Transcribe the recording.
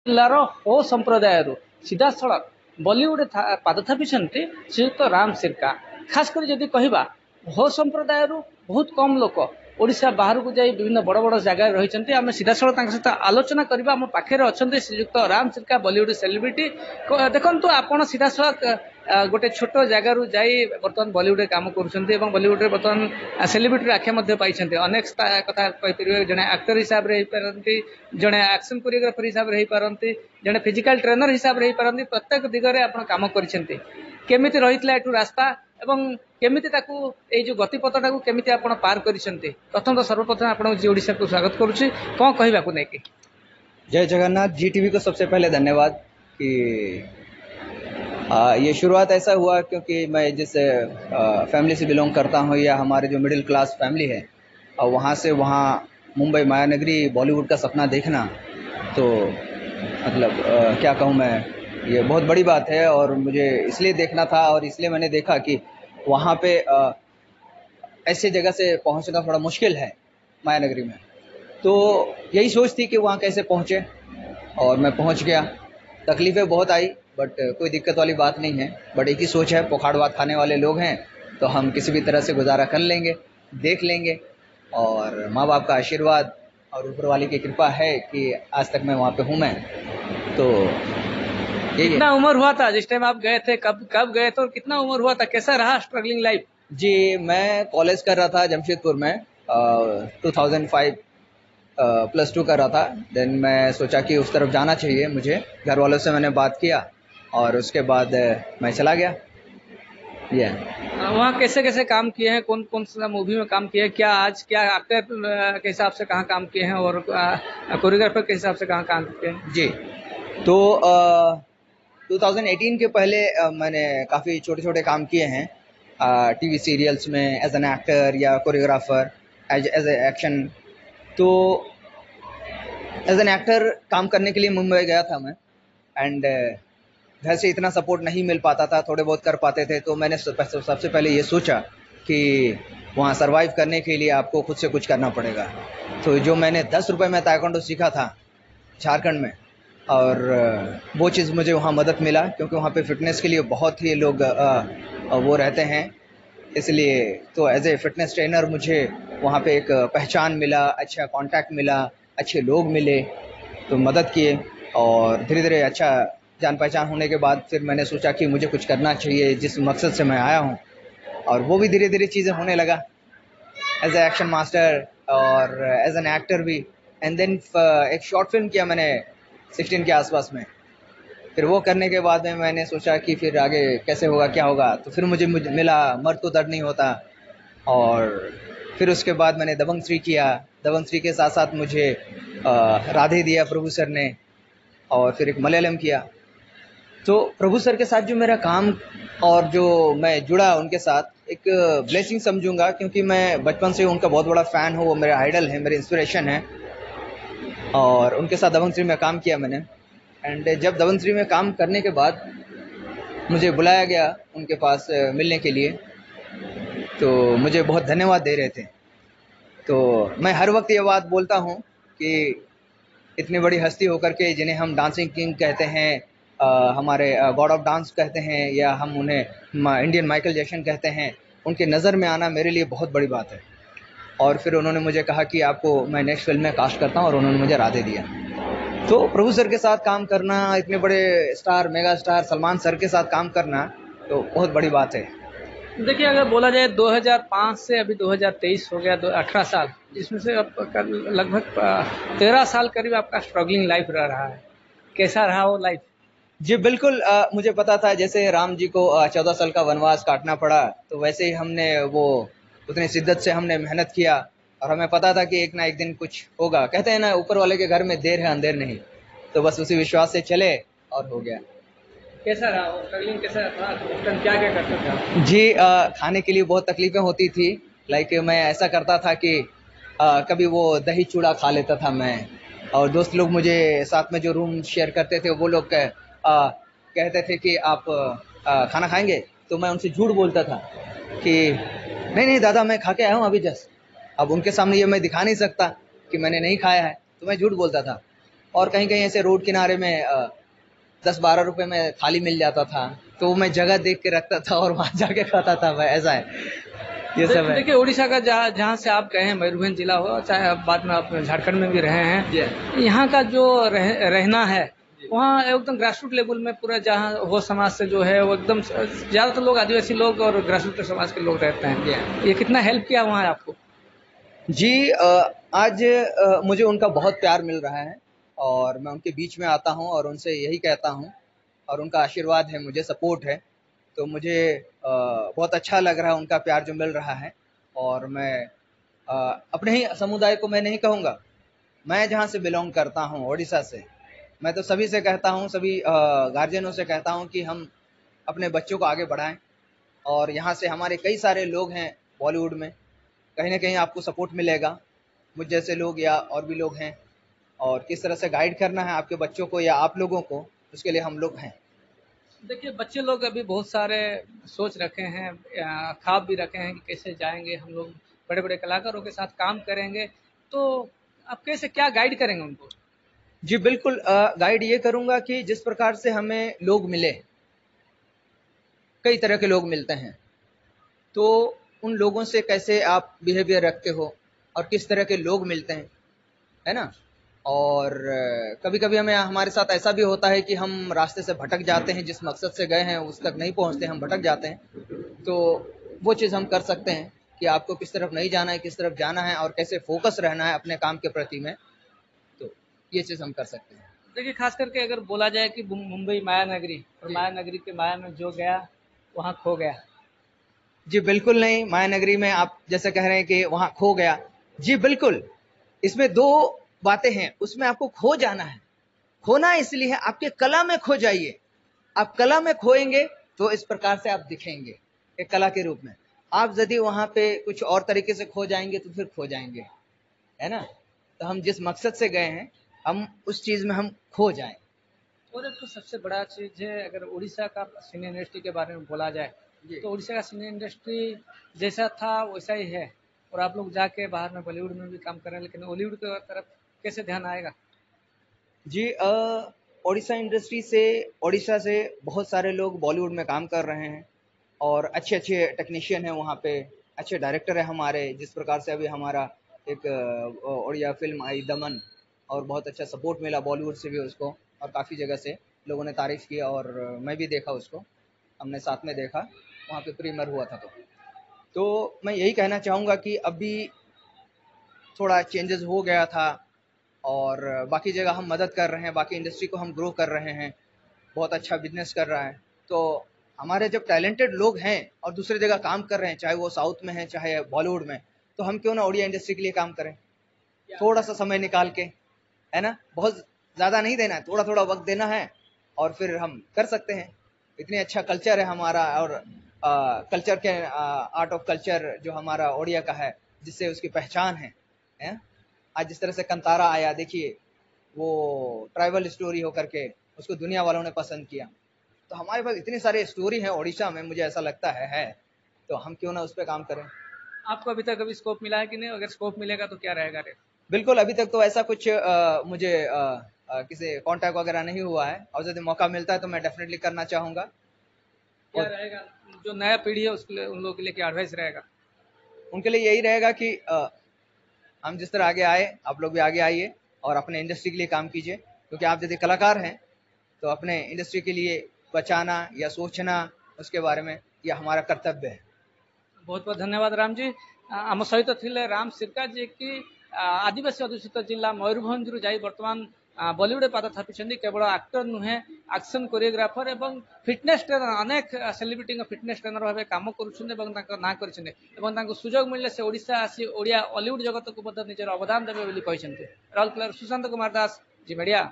ଜିଲ୍ଲାର ହୋ ସମ୍ପ୍ରଦାୟରୁ ସିଧାସଳଖ ବଲିଉଡ୍ ପାଦ ଥାପିଛନ୍ତି ଶ୍ରୀଯୁକ୍ତ ରାମ ସିର୍କା। ଖାସ୍ କରି ଯଦି କହିବା ହୋ ସମ୍ପ୍ରଦାୟରୁ ବହୁତ କମ୍ ଲୋକ ଓଡ଼ିଶା ବାହାରକୁ ଯାଇ ବିଭିନ୍ନ ବଡ଼ ବଡ଼ ଜାଗାରେ ରହିଛନ୍ତି। ଆମେ ସିଧାସଳଖ ତାଙ୍କ ସହିତ ଆଲୋଚନା କରିବା। ଆମ ପାଖରେ ଅଛନ୍ତି ଶ୍ରୀଯୁକ୍ତ ରାମ ସିର୍କା, ବଲିଉଡ୍ ସେଲିବ୍ରିଟି। ଦେଖନ୍ତୁ, ଆପଣ ସିଧାସଳଖ ଗୋଟେ ଛୋଟ ଜାଗାରୁ ଯାଇ ବର୍ତ୍ତମାନ ବଲିଉଡରେ କାମ କରୁଛନ୍ତି ଏବଂ ବଲିଉଡରେ ବର୍ତ୍ତମାନ ସେଲିବ୍ରିଟିର ଆଖ୍ୟା ମଧ୍ୟ ପାଇଛନ୍ତି। ଅନେକ କଥା କହିପାରିବେ। ଜଣେ ଆକ୍ଟର ହିସାବରେ ହେଇପାରନ୍ତି, ଜଣେ ଆକ୍ସନ କୋରିଓଗ୍ରାଫର ହିସାବରେ ହେଇପାରନ୍ତି, ଜଣେ ଫିଜିକାଲ ଟ୍ରେନର ହିସାବରେ ହେଇପାରନ୍ତି। ପ୍ରତ୍ୟେକ ଦିଗରେ ଆପଣ କାମ କରିଛନ୍ତି। କେମିତି ରହିଥିଲା ଏଠୁ ରାସ୍ତା ଏବଂ କେମିତି ତାକୁ ଏଇ ଯୋଉ ଗତିପଥଟାକୁ କେମିତି ଆପଣ ପାର କରିଛନ୍ତି? ପ୍ରଥମ ତ ସର୍ବପ୍ରଥମେ ଆପଣଙ୍କୁ ଜି ଓଡ଼ିଶାକୁ ସ୍ୱାଗତ କରୁଛି। କ'ଣ କହିବାକୁ ନେଇକି? जय जगन्नाथ। जी टीवी को सबसे पहले धन्यवाद कि ये शुरुआत ऐसा हुआ क्योंकि मैं जिस फैमिली से बिलोंग करता हूँ या हमारे जो मिडिल क्लास फैमिली है और वहाँ से वहाँ मुंबई मायानगरी बॉलीवुड का सपना देखना, तो मतलब क्या कहूँ मैं, ये बहुत बड़ी बात है और मुझे इसलिए देखना था और इसलिए मैंने देखा कि वहाँ पे ऐसे जगह से पहुँचना थोड़ा मुश्किल है मायानगरी में। तो यही सोच थी कि वहाँ कैसे पहुँचे और मैं पहुँच गया। तकलीफ़ें बहुत आई बट कोई दिक्कत वाली बात नहीं है। बट एक ही सोच है, पोखाड़ भात खाने वाले लोग हैं तो हम किसी भी तरह से गुजारा कर लेंगे, देख लेंगे। और माँ बाप का आशीर्वाद और ऊपर वाले की कृपा है कि आज तक मैं वहाँ पे हूँ। मैं तो यही है। कितना उम्र हुआ था जिस टाइम आप गए थे? कब गए थे और कितना उम्र हुआ था? कैसा रहा स्ट्रगलिंग लाइफ? जी, मैं कॉलेज कर रहा था जमशेदपुर में 2005 +2 कर रहा था। देन मैं सोचा कि उस तरफ जाना चाहिए मुझे। घर वालों से मैंने बात किया और उसके बाद मैं चला गया। ये वहाँ कैसे कैसे काम किए हैं? कौन कौन सा मूवी में काम किए हैं? क्या आज क्या एक्टर के हिसाब से कहाँ काम किए हैं और कोरियोग्राफर के हिसाब से कहाँ काम किए हैं? जी, तो 2018 के पहले मैंने काफ़ी छोटे छोटे काम किए हैं टीवी सीरियल्स में एज एन एक्टर या कोरियोग्राफर, एज ए एक्शन। तो एज एन एक्टर काम करने के लिए मुंबई गया था मैं। एंड घर से इतना सपोर्ट नहीं मिल पाता था, थोड़े बहुत कर पाते थे। तो मैंने सबसे पहले ये सोचा कि वहाँ सरवाइव करने के लिए आपको खुद से कुछ करना पड़ेगा। तो जो मैंने 10 रुपये में ताइक्वांडो सीखा था झारखंड में, और वो चीज़ मुझे वहाँ मदद मिला क्योंकि वहाँ पे फिटनेस के लिए बहुत ही लोग वो रहते हैं। इसलिए तो एज ए फिटनेस ट्रेनर मुझे वहाँ पे एक पहचान मिला, अच्छा कांटेक्ट मिला, अच्छे लोग मिले, तो मदद किए। और धीरे धीरे अच्छा जान पहचान होने के बाद फिर मैंने सोचा कि मुझे कुछ करना चाहिए जिस मकसद से मैं आया हूँ, और वो भी धीरे धीरे चीज़ें होने लगा एज ए एक्शन मास्टर और एज एन एक्टर भी। एंड देन एक शॉर्ट फिल्म किया मैंने 16 के आसपास में। फिर वो करने के बाद में मैंने सोचा कि फिर आगे कैसे होगा, क्या होगा। तो फिर मुझे मिला मर्द को दर्द नहीं होता। और फिर उसके बाद मैंने दबंग 3 किया। दबंग 3 के साथ साथ मुझे राधे दिया प्रभु सर ने, और फिर एक मलयालम किया। तो प्रभु सर के साथ जो मेरा काम और जो मैं जुड़ा उनके साथ, एक ब्लेसिंग समझूंगा क्योंकि मैं बचपन से उनका बहुत बड़ा फ़ैन हूँ। वो मेरा आइडल है, मेरे इंस्पिरेशन है। और उनके साथ दबंग 3 में काम किया मैंने। एंड जब दबंग 3 में काम करने के बाद मुझे बुलाया गया उनके पास मिलने के लिए, तो मुझे बहुत धन्यवाद दे रहे थे। तो मैं हर वक्त ये बात बोलता हूँ कि इतनी बड़ी हस्ती होकर के जिन्हें हम डांसिंग किंग कहते हैं, हमारे गॉड ऑफ डांस कहते हैं, या हम उन्हें इंडियन माइकल जैक्सन कहते हैं, उनके नज़र में आना मेरे लिए बहुत बड़ी बात है। और फिर उन्होंने मुझे कहा कि आपको मैं नेक्स्ट फिल्म में कास्ट करता हूँ, और उन्होंने मुझे राधे दिया। तो प्रभु सर के साथ काम करना, इतने बड़े star, mega star Salman sir के साथ काम करना तो बहुत बड़ी बात है। देखिए, अगर बोला जाए 2005 से अभी 2023 हो गया, 18 साल, जिसमें से लगभग 13 साल करीब आपका स्ट्रगलिंग लाइफ रहा है। कैसा रहा वो लाइफ? जी बिल्कुल, मुझे पता था जैसे राम जी को 14 साल का वनवास काटना पड़ा, तो वैसे ही हमने वो उतनी शिद्दत से हमने मेहनत किया, और हमें पता था कि एक ना एक दिन कुछ होगा। कहते हैं ना, ऊपर वाले के घर में देर है अंधेर नहीं। तो बस उसी विश्वास से चले और हो गया। कैसा रहा वो स्ट्रगलिंग? कैसा था उस टाइम? क्या क्या करते थे? जी, खाने के लिए बहुत तकलीफें होती थी। लाइक मैं ऐसा करता था कि कभी वो दही चूड़ा खा लेता था मैं, और दोस्त लोग मुझे साथ में जो रूम शेयर करते थे वो लोग कहते थे कि आप खाना खाएंगे, तो मैं उनसे झूठ बोलता था कि नहीं नहीं दादा, मैं खा के आया हूँ अभी जस्ट। अब उनके सामने ये मैं दिखा नहीं सकता कि मैंने नहीं खाया है, तो मैं झूठ बोलता था। और कहीं कहीं ऐसे रोड किनारे में 10-12 रुपए में थाली मिल जाता था, तो मैं जगह देख के रखता था और वहां जाके खाता था भाई, ऐसा है ये सब है। देखिए उड़ीसा का जहाँ से आप गए हैं, मयूरभंज जिला हो, चाहे आप बाद में आप झारखंड में भी रहे हैं, यहाँ का जो रहना है वहाँ एकदम ग्रास रूट लेवल में पूरा, जहाँ हो समाज से जो है वो एकदम ज्यादातर लोग आदिवासी लोग और ग्रास रूट समाज के लोग रहते हैं। ये कितना हेल्प किया वहाँ आपको? जी आज मुझे उनका बहुत प्यार मिल रहा है और मैं उनके बीच में आता हूँ और उनसे यही कहता हूँ, और उनका आशीर्वाद है, मुझे सपोर्ट है, तो मुझे बहुत अच्छा लग रहा है उनका प्यार जो मिल रहा है। और मैं अपने ही समुदाय को मैं नहीं कहूँगा, मैं जहाँ से बिलोंग करता हूँ उड़ीसा से, मैं तो सभी से कहता हूँ, सभी गार्जियनों से कहता हूँ कि हम अपने बच्चों को आगे बढ़ाएं। और यहाँ से हमारे कई सारे लोग हैं बॉलीवुड में, कहीं ना कहीं आपको सपोर्ट मिलेगा, मुझ जैसे लोग या और भी लोग हैं, और किस तरह से गाइड करना है आपके बच्चों को या आप लोगों को, उसके लिए हम लोग हैं। देखिए बच्चे लोग अभी बहुत सारे सोच रखे हैं, ख्वाब भी रखे हैं कि कैसे जाएंगे हम लोग, बड़े बड़े कलाकारों के साथ काम करेंगे, तो आप कैसे क्या गाइड करेंगे उनको? जी बिल्कुल, गाइड ये करूंगा कि जिस प्रकार से हमें लोग मिले, कई तरह के लोग मिलते हैं, तो उन लोगों से कैसे आप बिहेवियर रखते हो और किस तरह के लोग मिलते हैं, है ना। और कभी कभी हमें हमारे साथ ऐसा भी होता है कि हम रास्ते से भटक जाते हैं, जिस मकसद से गए हैं उस तक नहीं पहुंचते, हम भटक जाते हैं, तो वो चीज़ हम कर सकते हैं कि आपको किस तरफ नहीं जाना है, किस तरफ जाना है और कैसे फोकस रहना है अपने काम के प्रति में, तो ये चीज़ हम कर सकते हैं। देखिए खास करके अगर बोला जाए कि मुंबई माया नगरी, और माया नगरी के माया में जो गया वहाँ खो गया। जी बिल्कुल नहीं, माया नगरी में आप जैसे कह रहे हैं कि वहाँ खो गया, जी बिल्कुल, इसमें दो बातें हैं, उसमें आपको खो जाना है। खोना इसलिए है आपके कला में खो जाइए, आप कला में खोएंगे तो इस प्रकार से आप दिखेंगे एक कला के रूप में। आप यदि वहां पे कुछ और तरीके से खो जाएंगे तो फिर खो जाएंगे, है ना। तो हम जिस मकसद से गए हैं, हम उस चीज में हम खो जाएं। और एक तो सबसे बड़ा चीज है, अगर उड़ीसा का सिने इंडस्ट्री के बारे में बोला जाए तो उड़ीसा का सिने इंडस्ट्री जैसा था वैसा ही है, और आप लोग जाके बाहर में बॉलीवुड में भी काम कर रहे हैं, लेकिन हॉलीवुड की तरफ कैसे ध्यान आएगा? जी उड़ीसा इंडस्ट्री से, उड़ीसा से बहुत सारे लोग बॉलीवुड में काम कर रहे हैं और अच्छे अच्छे टेक्नीशियन हैं वहाँ पे, अच्छे डायरेक्टर हैं हमारे। जिस प्रकार से अभी हमारा एक उड़िया फिल्म आई दमन, और बहुत अच्छा सपोर्ट मिला बॉलीवुड से भी उसको, और काफ़ी जगह से लोगों ने तारीफ़ की, और मैं भी देखा उसको, हमने साथ में देखा, वहाँ पे प्रीमियर हुआ था। तो मैं यही कहना चाहूँगा कि अभी थोड़ा चेंजेस हो गया था, और बाकी जगह हम मदद कर रहे हैं, बाकी इंडस्ट्री को हम ग्रो कर रहे हैं, बहुत अच्छा बिजनेस कर रहा है। तो हमारे जब टैलेंटेड लोग हैं और दूसरी जगह काम कर रहे हैं, चाहे वो साउथ में है चाहे बॉलीवुड में, तो हम क्यों ना उड़िया इंडस्ट्री के लिए काम करें, थोड़ा सा समय निकाल के, है ना। बहुत ज़्यादा नहीं देना है, थोड़ा थोड़ा वक्त देना है, और फिर हम कर सकते हैं। इतनी अच्छा कल्चर है हमारा, और कल्चर के आर्ट ऑफ कल्चर जो हमारा उड़िया का है, जिससे उसकी पहचान है? आज जिस तरह से कंतारा आया, देखिए वो ट्राइबल स्टोरी होकर के उसको दुनिया वालों ने पसंद किया। तो हमारे पास इतनी सारी स्टोरी है उड़ीसा में, मुझे ऐसा लगता है, तो हम क्यों ना उस पर काम करें। आपको अभी तक कभी स्कोप मिला है कि नहीं? अगर स्कोप मिलेगा तो क्या रहेगा रेट? बिल्कुल, अभी तक तो ऐसा कुछ मुझे किसी कांटेक्ट वगैरह नहीं हुआ है, और यदि मौका मिलता है तो मैं डेफिनेटली करना चाहूँगा। क्या रहेगा जो नया पीढ़ी है उसके लिए, उन लोगों के लिए क्या एडवाइस रहेगा? उनके लिए यही रहेगा कि हम जिस तरह आगे आए, आप लोग भी आगे आइए और अपने इंडस्ट्री के लिए काम कीजिए, क्योंकि आप यदि कलाकार हैं तो अपने इंडस्ट्री के लिए बचाना या सोचना उसके बारे में, यह हमारा कर्तव्य है। बहुत बहुत धन्यवाद राम जी। आम सहित थिले राम सिरका जी की आदिवासी अधुषित जिला मयूरभंज जाई वर्तमान बॉलीवुड पाद थापिछन्ति। केवल एक्टर नुहे, एक्शन कोरियोग्राफर एवं फिटनेस ट्रेनर, अनेक सेलिब्रिटी फिटनेस ट्रेनर भाव काम कर सुजोग मिलने से ओडिशा आसी ओडिया हॉलीवुड जगत को निजर अवदान देवे बोली कहते। राउरकेला सुशांत कुमार दास, जी मीडिया।